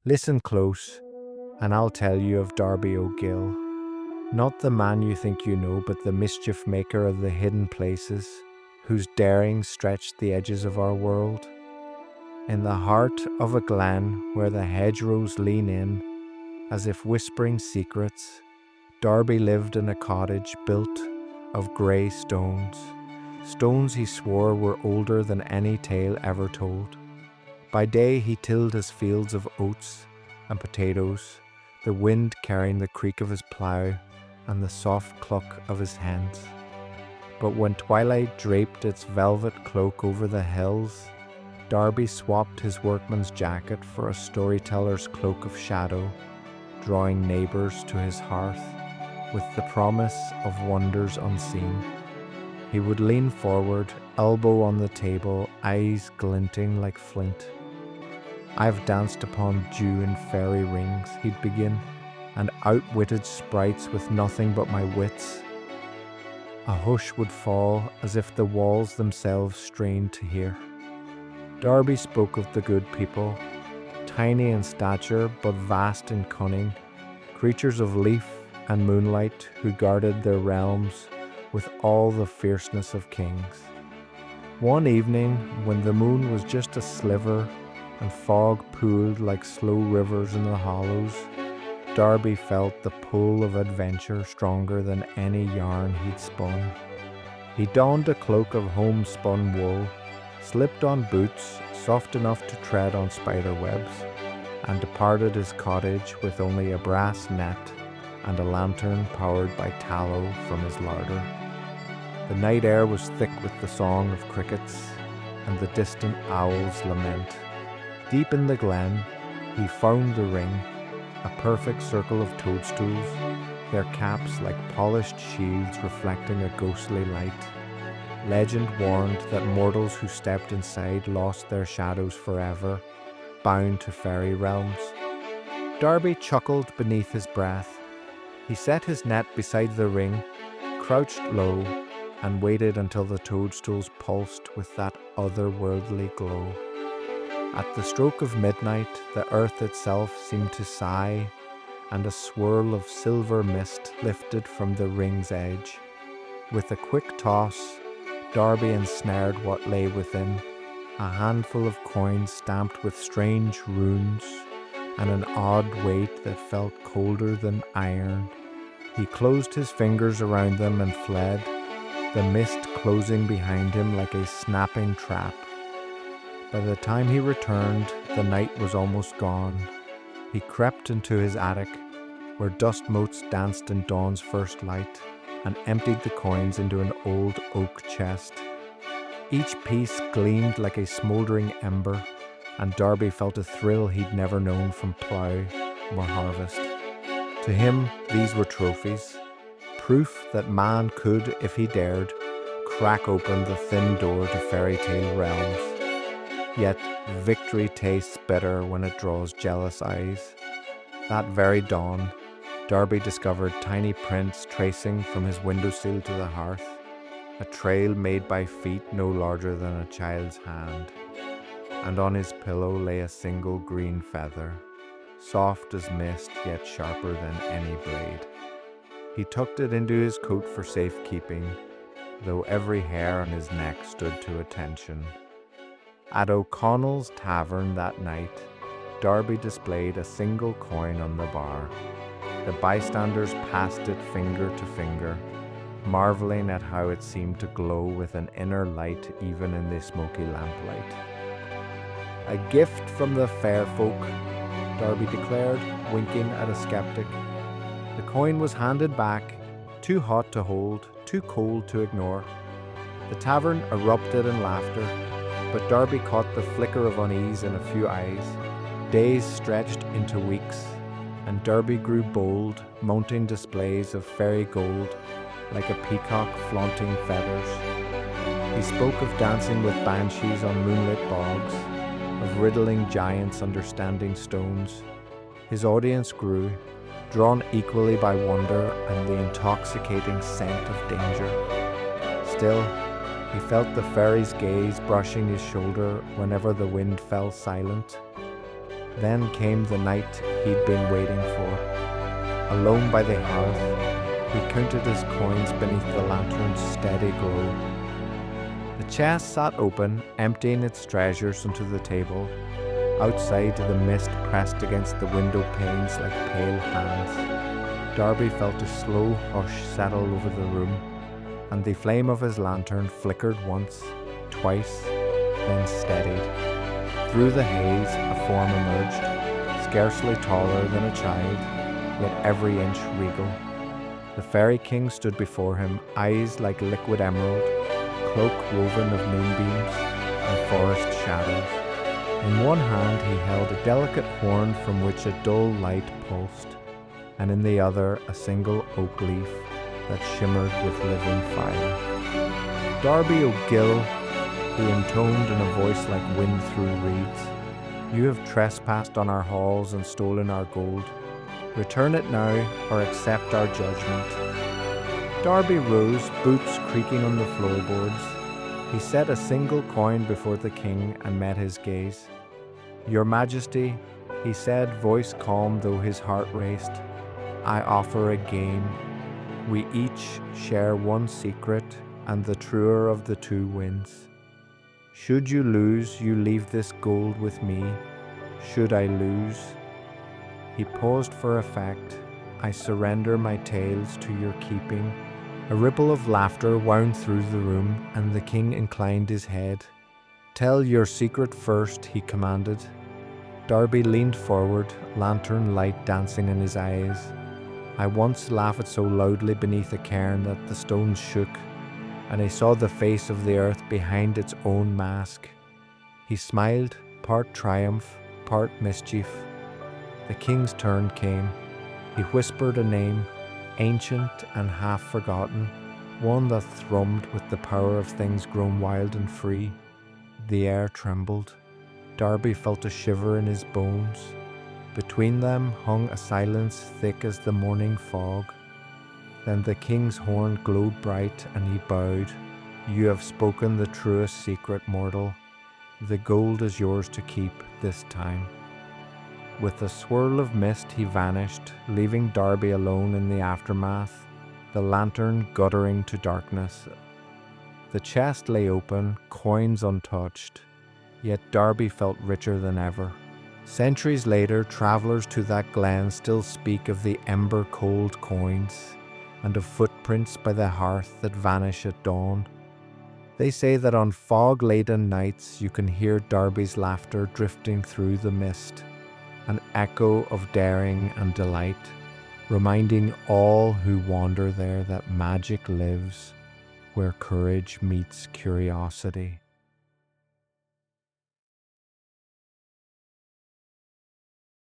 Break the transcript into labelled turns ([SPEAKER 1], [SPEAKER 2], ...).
[SPEAKER 1] Listen close, and I'll tell you of Darby O'Gill. Not the man you think you know, but the mischief maker of the hidden places, whose daring stretched the edges of our world. In the heart of a glen where the hedgerows lean in, as if whispering secrets, Darby lived in a cottage built of grey stones. Stones he swore were older than any tale ever told. By day he tilled his fields of oats and potatoes, the wind carrying the creak of his plough and the soft cluck of his hens. But when twilight draped its velvet cloak over the hills, Darby swapped his workman's jacket for a storyteller's cloak of shadow, drawing neighbours to his hearth with the promise of wonders unseen. He would lean forward, elbow on the table, eyes glinting like flint. "I've danced upon dew in fairy rings," he'd begin, "and outwitted sprites with nothing but my wits." A hush would fall as if the walls themselves strained to hear. Darby spoke of the good people, tiny in stature but vast in cunning, creatures of leaf and moonlight who guarded their realms with all the fierceness of kings. One evening, when the moon was just a sliver and fog pooled like slow rivers in the hollows, Darby felt the pull of adventure stronger than any yarn he'd spun. He donned a cloak of homespun wool, slipped on boots soft enough to tread on spider webs, and departed his cottage with only a brass net and a lantern powered by tallow from his larder. The night air was thick with the song of crickets and the distant owl's lament. Deep in the glen, he found the ring, a perfect circle of toadstools, their caps like polished shields reflecting a ghostly light. Legend warned that mortals who stepped inside lost their shadows forever, bound to fairy realms. Darby chuckled beneath his breath. He set his net beside the ring, crouched low, and waited until the toadstools pulsed with that otherworldly glow. At the stroke of midnight, the earth itself seemed to sigh, and a swirl of silver mist lifted from the ring's edge. With a quick toss, Darby ensnared what lay within, a handful of coins stamped with strange runes, and an odd weight that felt colder than iron. He closed his fingers around them and fled, the mist closing behind him like a snapping trap. By the time he returned, the night was almost gone. He crept into his attic, where dust motes danced in dawn's first light, and emptied the coins into an old oak chest. Each piece gleamed like a smouldering ember, and Darby felt a thrill he'd never known from plough or harvest. To him, these were trophies, proof that man could, if he dared, crack open the thin door to fairy tale realms. Yet victory tastes bitter when it draws jealous eyes. That very dawn, Darby discovered tiny prints tracing from his windowsill to the hearth, a trail made by feet no larger than a child's hand. And on his pillow lay a single green feather, soft as mist yet sharper than any blade. He tucked it into his coat for safekeeping, though every hair on his neck stood to attention. At O'Connell's tavern that night, Darby displayed a single coin on the bar. The bystanders passed it finger to finger, marveling at how it seemed to glow with an inner light even in the smoky lamplight. "A gift from the fair folk," Darby declared, winking at a skeptic. The coin was handed back, too hot to hold, too cold to ignore. The tavern erupted in laughter, but Darby caught the flicker of unease in a few eyes. Days stretched into weeks, and Darby grew bold, mounting displays of fairy gold, like a peacock flaunting feathers. He spoke of dancing with banshees on moonlit bogs, of riddling giants under standing stones. His audience grew, drawn equally by wonder and the intoxicating scent of danger. Still, he felt the fairy's gaze brushing his shoulder whenever the wind fell silent. Then came the night he'd been waiting for. Alone by the hearth, he counted his coins beneath the lantern's steady glow. The chest sat open, emptying its treasures onto the table. Outside, the mist pressed against the window panes like pale hands. Darby felt a slow hush settle over the room, and the flame of his lantern flickered once, twice, then steadied. Through the haze, a form emerged, scarcely taller than a child, yet every inch regal. The Fairy King stood before him, eyes like liquid emerald, cloak woven of moonbeams and forest shadows. In one hand he held a delicate horn from which a dull light pulsed, and in the other a single oak leaf that shimmered with living fire. Darby O'Gill, he intoned in a voice like wind through reeds, "You have trespassed on our halls and stolen our gold. Return it now, or accept our judgment." Darby rose, boots creaking on the floorboards. He set a single coin before the king and met his gaze. "Your Majesty," he said, voice calm though his heart raced, "I offer a game. We each share one secret, and the truer of the two wins. Should you lose, you leave this gold with me. Should I lose..." He paused for effect. "I surrender my tales to your keeping." A ripple of laughter wound through the room, and the king inclined his head. "Tell your secret first," he commanded. Darby leaned forward, lantern light dancing in his eyes. "I once laughed so loudly beneath a cairn that the stones shook, and I saw the face of the earth behind its own mask." He smiled, part triumph, part mischief. The king's turn came. He whispered a name, ancient and half forgotten, one that thrummed with the power of things grown wild and free. The air trembled. Darby felt a shiver in his bones. Between them hung a silence thick as the morning fog. Then the king's horn glowed bright, and he bowed. "You have spoken the truest secret, mortal. The gold is yours to keep this time." With a swirl of mist he vanished, leaving Darby alone in the aftermath, the lantern guttering to darkness. The chest lay open, coins untouched, yet Darby felt richer than ever. Centuries later, travellers to that glen still speak of the ember-cold coins, and of footprints by the hearth that vanish at dawn. They say that on fog-laden nights you can hear Darby's laughter drifting through the mist, an echo of daring and delight, reminding all who wander there that magic lives where courage meets curiosity.